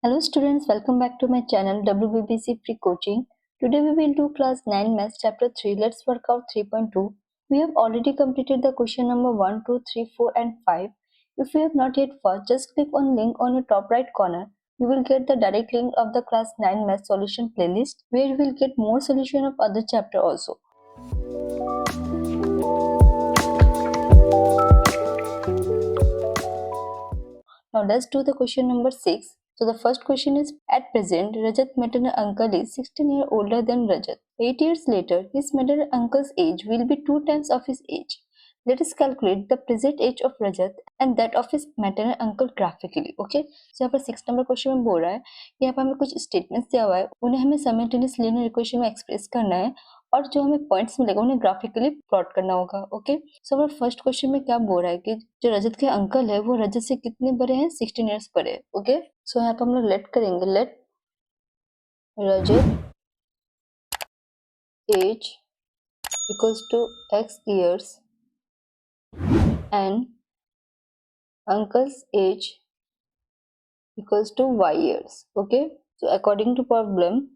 Hello students, welcome back to my channel WBBC Free Coaching. Today we will do class 9 Maths chapter 3. Let's work out 3.2. We have already completed the question number 1, 2, 3, 4 and 5. If you have not yet watched, just click on link on your top right corner. You will get the direct link of the class 9 Maths solution playlist where you will get more solution of other chapter also. Now let's do the question number 6. So the first question is, at present, Rajat maternal uncle is 16 years older than Rajat. 8 years later, his maternal uncle's age will be 2 times of his age. Let us calculate the present age of Rajat and that of his maternal uncle graphically. Okay? So यहाँ पर 6 number question में बोल रहा है कि यहाँ पर हमें कुछ स्टेटमेंट्स दिया हुआ है, उन्हें हमें साइमल्टेनियस लीनियर इक्वेशन में एक्सप्रेस करना है और जो हमें पॉइंट्स मिलेगा उन्हें ग्राफिकली प्लॉट करना होगा. ओके, सो हमारे फर्स्ट क्वेश्चन में क्या बोल रहा है कि जो रजत के अंकल है वो रजत से कितने बड़े हैं, 16 इयर्स बड़े. ओके, सो यहाँ पर हम लोग लेट करेंगे, let Rajat age equals to x years and uncle's age equals to y years. Okay, so according to problem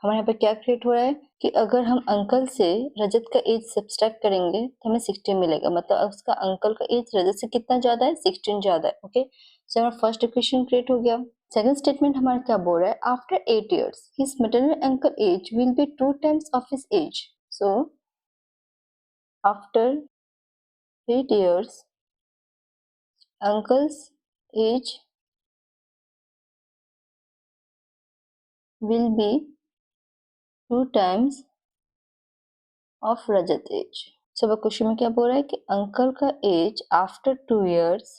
हमारे यहाँ पे क्या क्रिएट हो रहा है कि अगर हम अंकल से रजत का एज सब्सट्रैक्ट करेंगे तो हमें 16 मिलेगा, मतलब उसका अंकल का एज रजत से कितना ज्यादा है, 16 ज्यादा है. ओके, सो हमारा फर्स्ट इक्वेशन क्रिएट हो गया. सेकंड स्टेटमेंट हमारा क्या बोल रहा है, after 8 years his maternal uncle age will be 2 times of his age. So after 8 years uncle's age will be 2 times of Rajat age. सब क्वेश्चन में क्या बोल रहा है कि अंकल का एज आफ्टर 2 years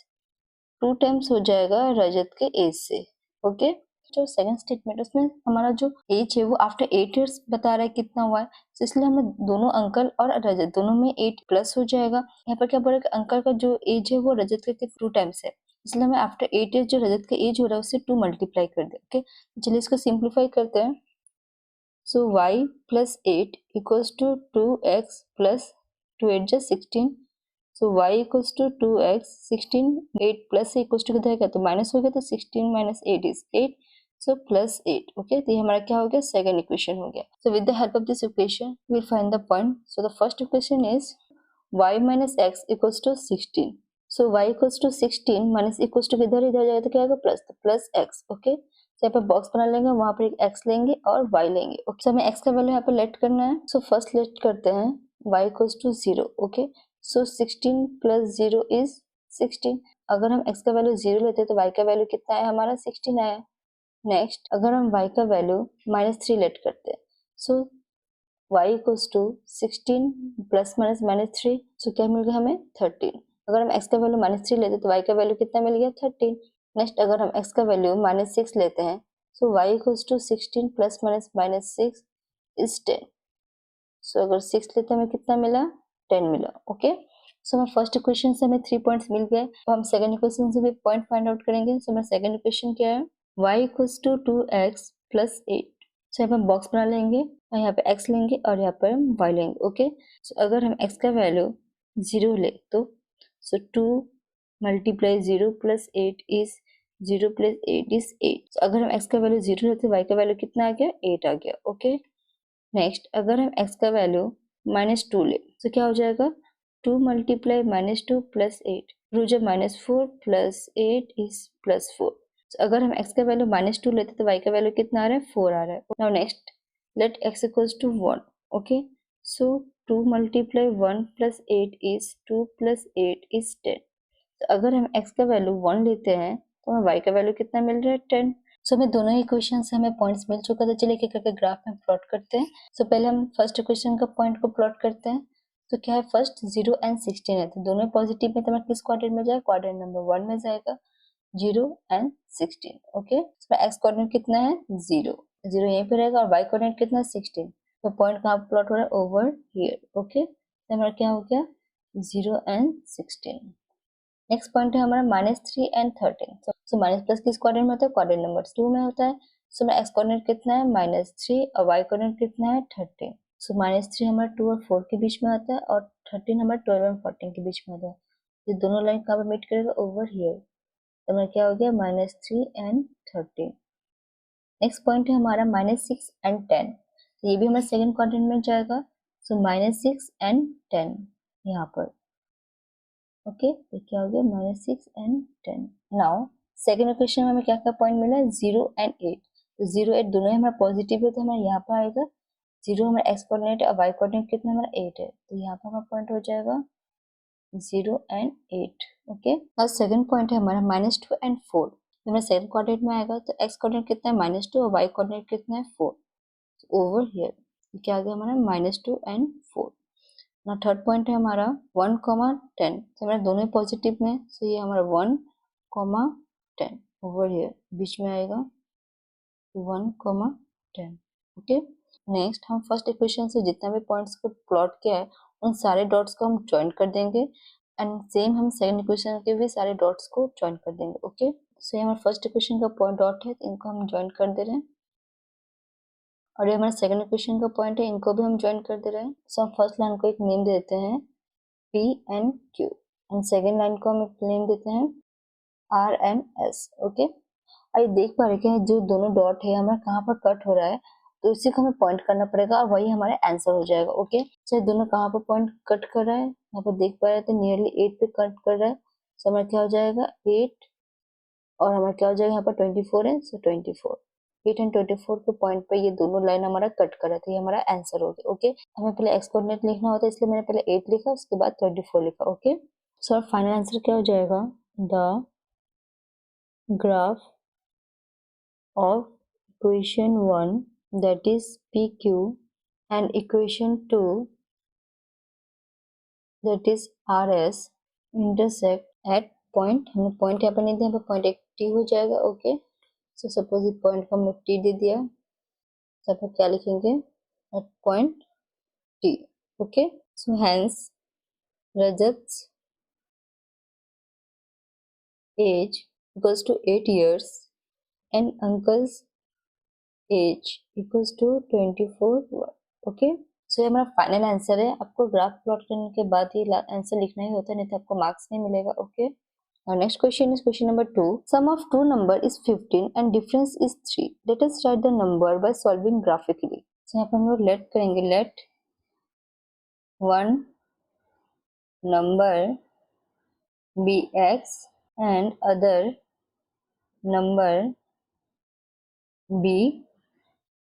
2 times हो जाएगा रजत के एज से. ओके, जो सेकंड स्टेटमेंट उसमें हमारा जो एज है वो आफ्टर 8 years बता रहा है कितना हुआ है, तो इसलिए हमें दोनों अंकल और रजत दोनों में 8 प्लस हो जाएगा. यहाँ पर क्या बोल रहा है कि अंकल का जो एज है वो रजत के 2 times है, इसलिए हमें आफ्टर 8 years जो रजत का एज हो रहा है उससे 2 मल्टीप्लाई कर दे. ओके, चलिए इसको सिंप्लीफाई करते हैं. So y plus 8 equals to 2x plus 2 8 just 16. So y equals to 2x 16 8 plus equals to कितना है, तो माइनस हो गया, तो 16 minus 8 is 8. So plus 8. Okay, तो ये हमारा क्या हो गया, सेकंड इक्वेशन हो गया. So with the help of this equation we will find the point. So the first equation is y minus x equals to 16. So y equals to 16 minus equals to इधर जाएगा तो क्या आएगा, plus, तो plus x. Okay, तो यहाँ पे box बना लेंगे, वहां पर एक x लेंगे और y लेंगे. ओके, so हमें x का वैल्यू यहाँ पे लेट करना है. सो फर्स्ट लेट करते हैं y equals to 0. Okay, so 16 प्लस 0 इज 16. अगर हम x का वैल्यू 0 लेते हैं तो y का वैल्यू कितना है हमारा, 16 आया. नेक्स्ट अगर हम y का वैल्यू -3 लेट करते हैं, so y equals to 16 plus -3, सो क्या मिल गया हमें, 13. अगर हम x का वैल्यू -3 लेते हैं तो y का वैल्यू कितना मिल गया, 13. नेक्स्ट अगर हम x का वैल्यू -6 लेते हैं, so y equals to 16 plus -6 is 10. So अगर 6 लेते हैं हमें कितना मिला, 10 मिला. ओके, सो हमें फर्स्ट इक्वेशन से हमें 3 पॉइंट्स मिल गए, तो हम सेकंड इक्वेशन से भी पॉइंट फाइंड आउट करेंगे. सो हमारा सेकंड इक्वेशन क्या है, y equals to 2x plus 8. So यहाँ पर बॉक्स बना लेंगे और यहाँ पे x लेंगे और यहाँ पर हम y लेंगे. ओके, सो अगर हम x का वैल्यू 0 ले तो सो 2 multiply 0 plus 8 is 0 plus 8 is 8. so, अगर हम x का वैल्यू 0 लेते y का वैल्यू कितना आ गया, 8 आ गया. ओके, नेक्स्ट अगर हम x का वैल्यू -2 ले तो क्या हो जाएगा, 2 मल्टीप्लाई -2 प्लस 8, रू जब -4 प्लस 8 इज प्लस 4. so, अगर हम x का वैल्यू -2 लेते तो y का वैल्यू कितना आ रहा है, 4 आ रहा है. Now next let x equals to 1. Okay, so 2 multiply 1 plus 8 is 2 plus 8 is 10. तो अगर हम x का वैल्यू 1 लेते हैं तो हमें y का वैल्यू कितना मिल रहा है, 10. सो हमें दोनों ही इक्वेशन से हमें पॉइंट्स मिल चुका था. चलिए एक करके ग्राफ में प्लॉट करते हैं. सो पहले हम फर्स्ट इक्वेशन का पॉइंट को प्लॉट करते हैं. तो क्या है, फर्स्ट 0 एंड 16 है, तो दोनों पॉजिटिव में, तो हमें किस क्वाड्रेंट में जाएगा, क्वाड्रेंट नंबर 1 में जाएगा, 0 and 16. Okay, so x coordinate कितना है, 0 यहीं पे रहेगा, और वाई कोऑर्डिनेट कितना है, 16. तो पॉइंट कहाँ प्लॉट हो रहा है, ओवर हियर. ओके, तो हमारा क्या हो गया, 0 एंड 16. नेक्स्ट पॉइंट है हमारा -3 एंड 13. सो माइनस प्लस किस क्वाड्रेंट में होता है, क्वाड्रेंट नंबर 2 में होता है. सो मेरा एक्स कोऑर्डिनेट कितना है, -3, और वाई कोऑर्डिनेट कितना है, 13. सो -3 हमारा 2 और 4 के बीच में आता है, और 13 हमारा 12 और 14 के बीच में आता है. ये दोनों लाइन कहाँ पे मीट करेगा, ओवर हियर. तो हमारा क्या हो गया, -3 एंड 13. नेक्स्ट पॉइंट है हमारा -6 एंड 10, तो ये भी हमारा सेकंड क्वाड्रेंट में जाएगा। सो -6 एंड 10 यहाँ पर, ओके, तो क्या हो गया -6 एंड 10। नाउ सेकंड इक्वेशन में हमें क्या क्या पॉइंट मिला, 0 एंड 8, तो 0 8 दोनों हमारा पॉजिटिव है, तो हमारा यहाँ पर आएगा 0 हमारा एक्स कोऑर्डिनेट और वाई कोऑर्डिनेट कितना हमारा 8 है, तो यहाँ पर हमारा पॉइंट हो जाएगा 0 एंड 8, ओके। और सेकंड पॉइंट है हमारा -2 एंड 4, तो हमारा सेकंड कोऑर्डिनेट में आएगा, तो एक्स कोऑर्डिनेट कितना है -2 और वाई कोऑर्डिनेट कितना है 4, ओवर हियर क्या आ गया हमारा -2 एंड 4। ना थर्ड पॉइंट है हमारा 1, 10, तो हमारा दोनों पॉजिटिव में, सो ये हमारा 1, 10 ओवर हियर बीच में आएगा 1, 10, ओके। नेक्स्ट हम फर्स्ट इक्वेशन से जितना भी पॉइंट्स को प्लॉट किया है उन सारे डॉट्स को हम ज्वाइन कर देंगे, एंड सेम हम सेकंड इक्वेशन के भी सारे डॉट्स को ज्वाइन कर देंगे, ओके। सो ये हमारा फर्स्ट इक्वेशन का पॉइंट डॉट है, तो इनको हम ज्वाइन कर दे रहे हैं, और ये हमारा सेकंड इक्वेशन का पॉइंट है, इनको भी हम ज्वाइन कर दे रहे हैं। सो हम फर्स्ट लाइन को एक नेम देते हैं P and Q, and second line को हम एक नेम देते हैं R एंड S, ओके। अब देख पा रहे हैं जो दोनों डॉट है हमारा कहाँ पर कट हो रहा है, तो इसी को हमें पॉइंट करना पड़ेगा और वही हमारा आंसर हो जाएगा, ओके। चाहे दोनों कहाँ पर पॉइंट कट कर रहा है, यहाँ पर देख पा रहे हैं तो नियरली 8 पे कट कर रहा है, सो हमारा क्या हो जाएगा 8, और हमारा क्या हो जाएगा यहाँ पर 24 है, सो 24, 8 एंड 24 के पॉइंट पे ये दोनों लाइन हमारा कट कर रहा था, ये हमारा आंसर हो गया, ओके। हमें पहले एक्स कोऑर्डिनेट लिखना होता है, इसलिए मैंने पहले 8 लिखा, उसके बाद 24 लिखा, ओके। सो फाइनल आंसर क्या हो जाएगा, the graph of equation 1 that is PQ and equation 2 that is RS intersect at point, हमें पॉइंट यहाँ पर नहीं दिया, यहाँ पर पॉइंट एक T हो जाएगा, ओके। सो सपोज इस पॉइंट को हमने T दे दिया, तो आप क्या लिखेंगे eight point T, okay. So hence Rajat's age equals to 8 years and uncle's age equals to 24, okay. So ये हमारा फाइनल आंसर है। आपको ग्राफ प्लॉट करने के बाद ही आंसर लिखना ही होता है, नहीं तो आपको मार्क्स नहीं मिलेगा, ओके। और next question is question number 2, sum of two number is 15 and difference is 3, let us write the number by solving graphically. So यहाँ पर हम लोग लेट करेंगे, let one number be x and other number be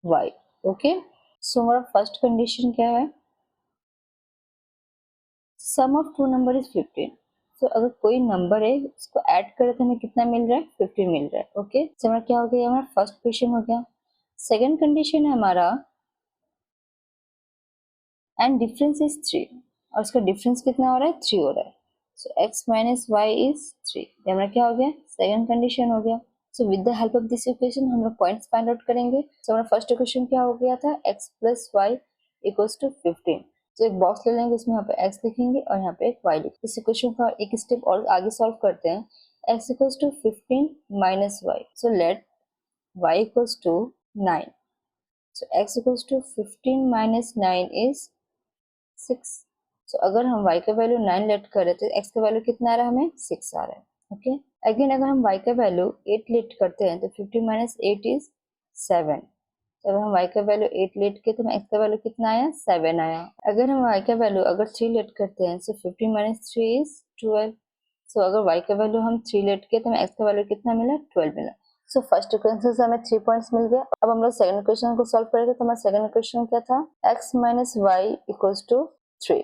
y, okay. So हमारा first condition क्या है, sum of two number is 15, तो अगर कोई नंबर है उसको ऐड करें तो हमें कितना मिल रहा है, 15 मिल रहा है, ओके। तो हमारा क्या हो गया, हमारा फर्स्ट क्वेश्चन हो गया। सेकंड कंडीशन है हमारा एंड डिफरेंस इज 3, और उसका डिफरेंस कितना हो रहा है, 3 हो रहा है, सो x माइनस वाई इज 3, ये हमारा क्या हो गया, सेकंड कंडीशन हो गया। So with the help of this equation हम लोग पॉइंट्स फाइंड आउट करेंगे। सो हमारा फर्स्ट इक्वेशन क्या हो गया था, x plus y equals to 15, तो एक बॉक्स ले लेंगे, उसमें यहाँ पे x लिखेंगे और यहाँ पे एक y लिखेंगे। इस इक्वेशन का एक स्टेप और आगे सॉल्व करते हैं, x equals to 15 minus y, so let y equals to 9, so x equals to 15 minus 9 is 6, so अगर हम y का वैल्यू 9 लेट करें तो x का वैल्यू कितना आ रहा है, हमें 6 आ रहा है, ओके। अगेन अगर हम y का वैल्यू 8 लेट करते हैं तो 15 माइनस 8 इज 7, तो अगर हम y का वैल्यू 8 लेट किए तो x का वैल्यू कितना आया, 7 आया। अगर हम y का वैल्यू अगर 3 लेट करते हैं, सो 15 माइनस 3 इज 12, सो अगर y का वैल्यू हम 3 लेट किए तो हमें x का वैल्यू कितना मिला, 12 मिला। सो फर्स्ट इक्वेशन से हमें 3 पॉइंट्स मिल गए। अब हम लोग सेकंड इक्वेशन को सॉल्व करेंगे, तो हमारा सेकंड इक्वेशन क्या था, x minus y equals to 3,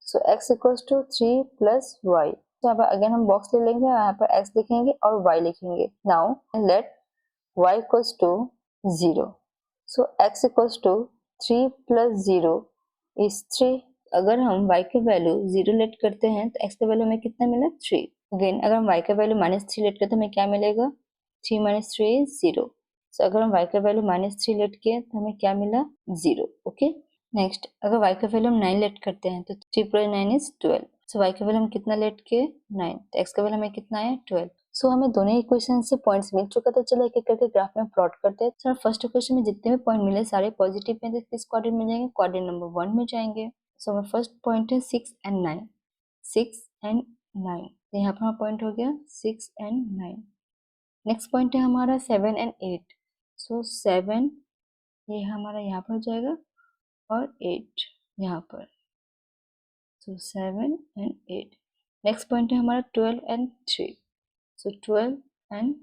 so x equals to 3 plus y, तो यहाँ पर अगेन हम बॉक्स ले लेंगे, यहाँ पर x लिखेंगे और y लिखेंगे। Now let y equals to 0, so x equals to 3 plus 0 is 3, अगर हम y के वैल्यू 0 लेट करते हैं तो x के वैल्यू में कितना मिला, 3। अगेन अगर हम y का वैल्यू -3 लेट करते हैं हमें क्या मिलेगा, 3 माइनस 3 इज 0, सो अगर हम y का वैल्यू -3 लेट किए तो हमें क्या मिला, 0, ओके। नेक्स्ट अगर y का वैल्यू हम 9 लेट करते हैं तो 3 प्लस 9 इज 12, सो y का वैल्यू हम कितना लेट किए, 9, तो x का वैल्यू हमें कितना आया, 12। सो हमें दोनों इक्वेशन से पॉइंट्स मिल चुका था, चलो एक एक करके ग्राफ में प्लॉट करते हैं। सर फर्स्ट इक्वेशन में जितने भी पॉइंट मिले सारे पॉजिटिव में, तो किस क्वाड्रेंट में जाएंगे, क्वाड्रेंट नंबर 1 में जाएंगे। सो हमारा फर्स्ट पॉइंट है 6 एंड 9, 6 एंड 9, तो यहाँ पर हमारा पॉइंट हो गया 6 एंड 9। नेक्स्ट पॉइंट है हमारा 7 एंड 8, सो 7 ये हमारा यहाँ पर हो जाएगा और 8 यहाँ पर, सो 7 एंड 8। नेक्स्ट पॉइंट है हमारा 12 एंड 3, सो 12 एंड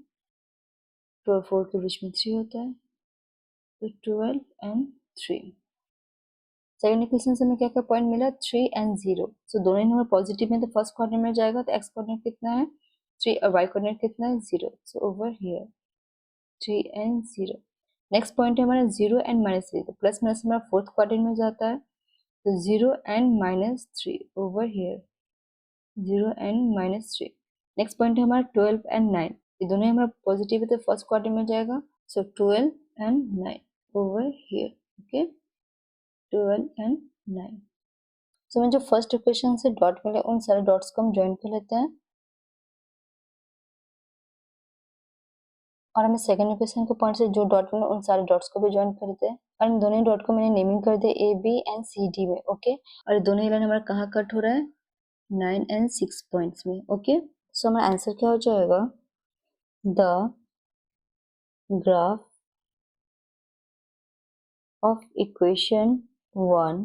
12, 4 के बीच में 3 होता है, तो 12 एंड 3। सेकंड इक्वेशन से हमें क्या क्या पॉइंट मिला, 3 एंड 0, सो दोनों नंबर पॉजिटिव में तो फर्स्ट क्वाड्रेंट में जाएगा, तो एक्स कोऑर्डिनेट कितना है 3 और वाई कोऑर्डिनेट कितना है 0, so over here 3 and 0। Next point है हमारा 0 एंड -3, तो प्लस माइनस हमारा फोर्थ क्वाड्रेंट में जाता है, तो 0 and -3 over here 0 and -3। Next point है हमारा 12 एंड 9, ये दोनों हमारा पॉजिटिव है तो फर्स्ट क्वाड्रेंट में जाएगा, सो 12 and 9 over here, okay 12 and 9। सो हमें जो फर्स्ट इक्वेशन से डॉट मिले उन सारे डॉट्स को हम ज्वाइन कर लेते हैं, और हमें सेकंड इक्वेशन के पॉइंट से जो डॉट मिले उन सारे डॉट्स को भी ज्वाइन कर देते हैं, और इन दोनों डॉट को मैंने नेमिंग कर दिया a b and c d में, ओके। और ये दोनों लाइन हमारा कहाँ कट हो रहा है, 9 एंड 6 पॉइंट्स में, ओके। सो हमारा आंसर क्या हो जाएगा, the graph of equation 1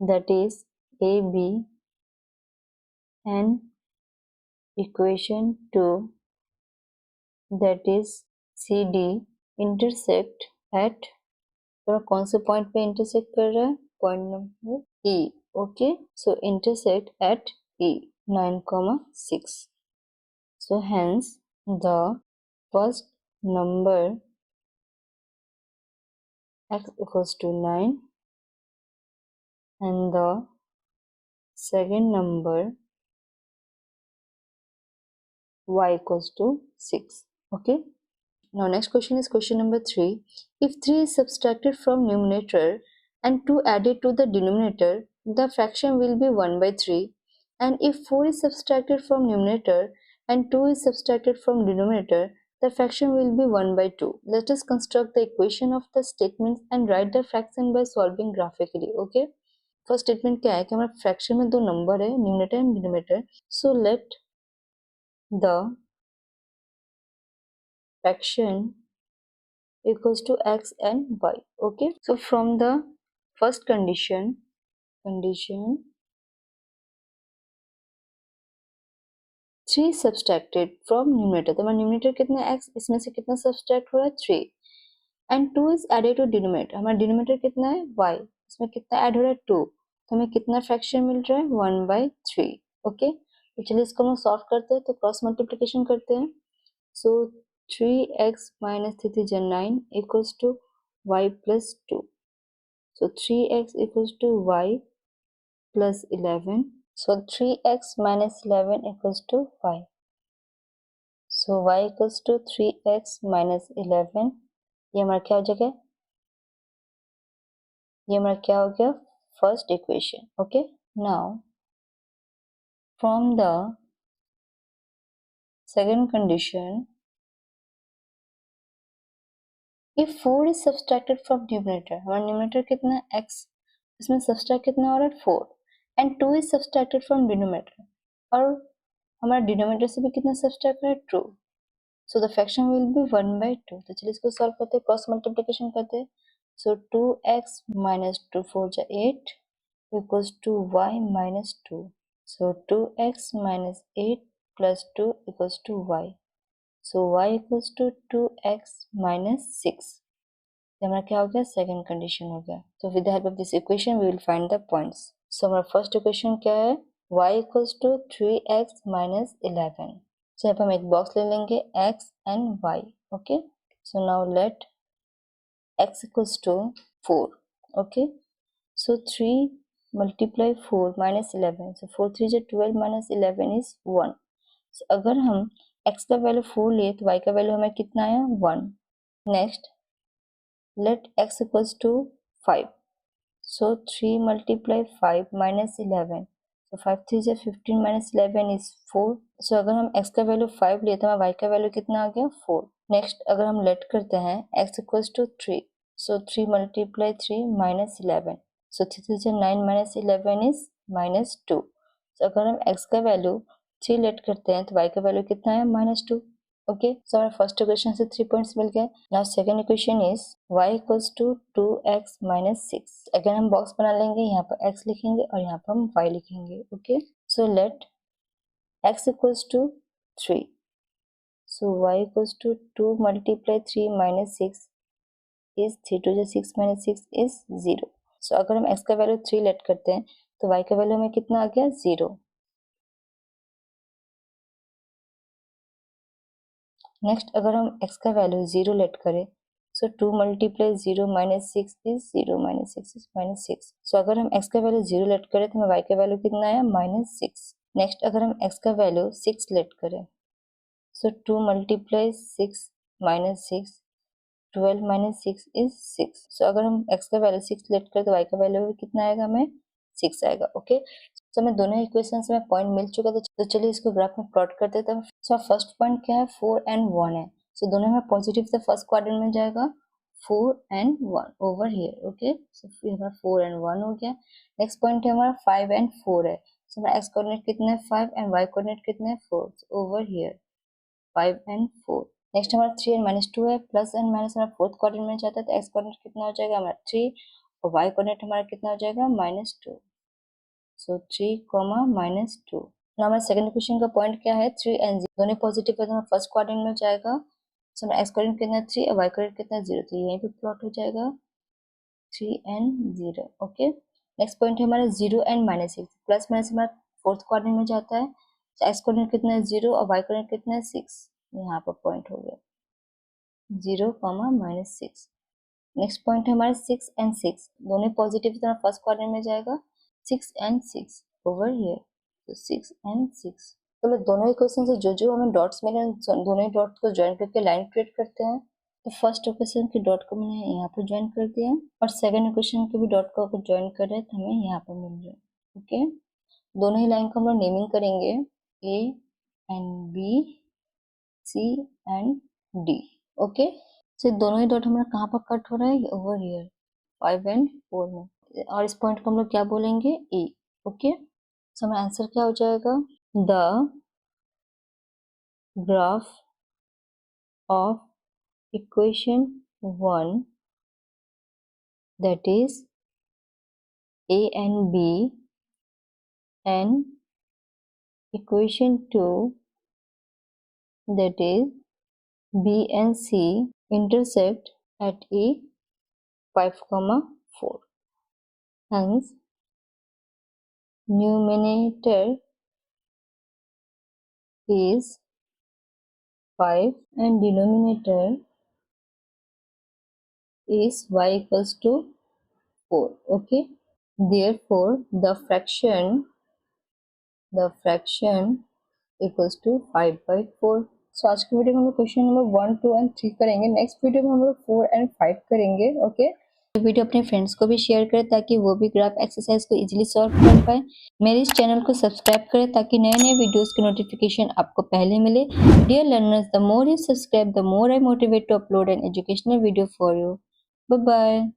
that is AB and equation 2 that is CD intersect at, तो कौन से पॉइंट पे इंटरसेक्ट कर रहा है, point number E, okay. So intersect at E 9,6, so hence the first number x equals to 9 and the second number y equals to 6, okay. Now next question is question number 3. If 3 is subtracted from numerator and 2 added to the denominator, the fraction will be 1 by 3. And if 4 is subtracted from numerator and 2 is subtracted from denominator, the fraction will be 1 by 2. Let us construct the equation of the statements and write the fraction by solving graphically, okay. First statement क्या है कि हमारा fraction में दो number है, numerator and denominator. So let the fraction equals to x and y, okay. So from the first condition 3 subtracted from numerator, तो हमारा numerator कितना है x, इसमें से कितना subtract हो रहा है 3, and 2 is added to denominator, हमारा denominator कितना है y, इसमें कितना ऐड हो रहा है 2, तो हमें कितना फ्रैक्शन मिल रहा है 1 by 3, ओके। तो चलिए इसको हम सॉल्व करते हैं, तो क्रॉस मल्टीप्लिकेशन करते हैं, सो 3x minus 3 is 9 equals to y plus 2, so 3x equals to y plus 11, so 3x minus 11 equals to y, so y equals to 3x minus 11, ये हमारा क्या हो जाएगा, ये हमारा क्या हो गया first equation, okay. Now from the second condition, if 4 is subtracted from numerator, हमारा numerator कितना है x, इसमें subtract कितना हो रहा है 4, and 2 is subtracted from denominator, और हमारा denominator से भी कितना subtract हो रहा है 2, so the fraction will be 1 by 2। तो चलिए इसको सॉल्व करते हैं, क्रॉस मल्टीप्लिकेशन करते हैं, so 2x minus 2 4 जा 8 equals to y minus 2, so 2x minus 8 plus 2 equals to y, so y equals to 2x minus 6, ये हमारा क्या हो गया सेकंड कंडीशन हो गया। तो with the help of this equation we will find the points. So हमारा first equation क्या है, y equals to 3x minus 11, so यहाँ पर हम एक बॉक्स ले लेंगे x and y, okay. So now let x equals to 4, okay. So 3 multiply 4 minus 11, so 4 3 जो 12 माइनस 11 इज 1। सो अगर हम x का वैल्यू 4 लिए तो y का वैल्यू हमें कितना आया 1। Next let x equals to 5, so 3 multiply 5 minus 11, so 5 3 से 15 minus 11 is 4, so अगर हम x का वैल्यू 5 लिए तो हमारा y का वैल्यू कितना आ गया 4। नेक्स्ट अगर हम लेट करते हैं x equals to 3, so 3 multiply 3 minus 11, so 3 3 से 9 minus 11 is minus 2, so अगर हम x का वैल्यू 3 लेट करते हैं तो y का वैल्यू कितना है -2, ओके, सो हमारे फर्स्ट इक्वेशन से 3 पॉइंट्स मिल गए। Now second equation is y equals to 2x minus 6। Again हम बॉक्स बना लेंगे, यहाँ पर x लिखेंगे और यहाँ पर हम y लिखेंगे। Okay, so let x equals to 3, so y equals to 2 multiply 3 minus 6 is 3 two जो 6 माइनस 6 इज 0। सो अगर हम x का वैल्यू 3 लेट करते हैं तो y का वैल्यू में कितना आ गया 0। नेक्स्ट अगर हम x का वैल्यू 0 लेट करें, सो 2 multiply 0 minus 6 is 0 minus 6 is minus 6। सो अगर हम x का वैल्यू 0 लेट करें तो हमें y का वैल्यू कितना आया माइनस 6। नेक्स्ट अगर हम x का वैल्यू 6 लेट करें, सो 2 मल्टीप्लाई 6 माइनस 6, 12 माइनस 6 इज 6। सो अगर हम x का वैल्यू 6 लेट करें तो y का वैल्यू कितना आएगा, हमें 6 आएगा। ओके, सो हमें दोनों इक्वेशन में पॉइंट मिल चुका था, तो चलिए इसको ग्राफ में प्लॉट करते हैं। तो सो फर्स्ट पॉइंट क्या है, 4 एंड 1 है। सो दोनों में पॉजिटिव से फर्स्ट क्वाड्रेंट में जाएगा 4 एंड 1 ओवर हियर। ओके, सो फिर हमारा 4 एंड 1 हो गया। नेक्स्ट पॉइंट है हमारा 5 एंड 4 है। सो हमारा एक्स कोऑर्डिनेट कितना है 5 एंड वाई कोऑर्डिनेट कितना है 4 ओवर हियर 5 एंड 4। नेक्स्ट हमारा 3 एंड माइनस 2 है, प्लस एंड माइनस हमारा फोर्थ क्वाड्रेंट में जाता है, तो एक्स कोऑर्डिनेट कितना हो जाएगा हमारा 3 और वाई कोऑर्डिनेट हमारा कितना हो जाएगा माइनस 2। सो 3 कॉमा माइनस 2। ना हमारे सेकंड इक्वेशन का पॉइंट क्या है, 3 एंड 0 दोनों पॉजिटिव है तो हमारा फर्स्ट क्वाड्रेंट में जाएगा। सो हमारा एक्स कोऑर्डिनेट कितना है 3 और वाई कोऑर्डिनेट कितना है 0, तो यहीं पे प्लॉट हो जाएगा 3 एंड 0। ओके, नेक्स्ट पॉइंट है हमारा 0 एंड माइनस 6, प्लस माइनस हमारा फोर्थ क्वाड्रेंट में जाता है, तो एक्स कोऑर्डिनेट कितना है 0 और वाई कोऑर्डिनेट कितना है 6, यहाँ पर पॉइंट हो गया 0 कॉमा माइनस 6। नेक्स्ट पॉइंट है हमारे 6 एंड 6 दोनों पॉजिटिव तो फर्स्ट क्वाड्रेंट में जाएगा 6 एंड 6 ओवर हियर, तो 6 एंड 6। तो मैं दोनों इक्वेशन से जो जो हमें डॉट्स मिले दोनों ही डॉट्स को ज्वाइन करके लाइन क्रिएट करते हैं। तो फर्स्ट इक्वेशन के डॉट को मैंने यहाँ पर ज्वाइन कर दिया और सेकंड इक्वेशन के भी डॉट को अगर ज्वाइन कर रहे हैं तो हमें यहाँ पर मिल रहा है। ओके, दोनों ही लाइन को हम लोग नेमिंग करेंगे a and b, c and d. Okay, तो दोनों ही डॉट हमारा कहाँ पर कट हो रहा है, ओवर हियर 5 एंड 4 में, और इस पॉइंट को हम लोग क्या बोलेंगे ए। ओके, सो हमारा आंसर क्या हो जाएगा, the graph of equation 1 that is a and b and equation 2 that is b and c intersect at a 5,4. Hence, numerator is 5 and denominator is y equals to 4. Okay, therefore the fraction equals to 5/4. सो आज की video में हम लोग question number 1, 2 and 3 करेंगे। Next video में हम लोग 4 and 5 करेंगे। ओके, वीडियो अपने फ्रेंड्स को भी शेयर करें ताकि वो भी ग्राफ एक्सरसाइज को इजीली सॉल्व कर पाए। मेरे इस चैनल को सब्सक्राइब करें ताकि नए नए वीडियोस की नोटिफिकेशन आपको पहले मिले। Dear learners, the more you subscribe the more I motivate to upload an educational video for you. Bye bye.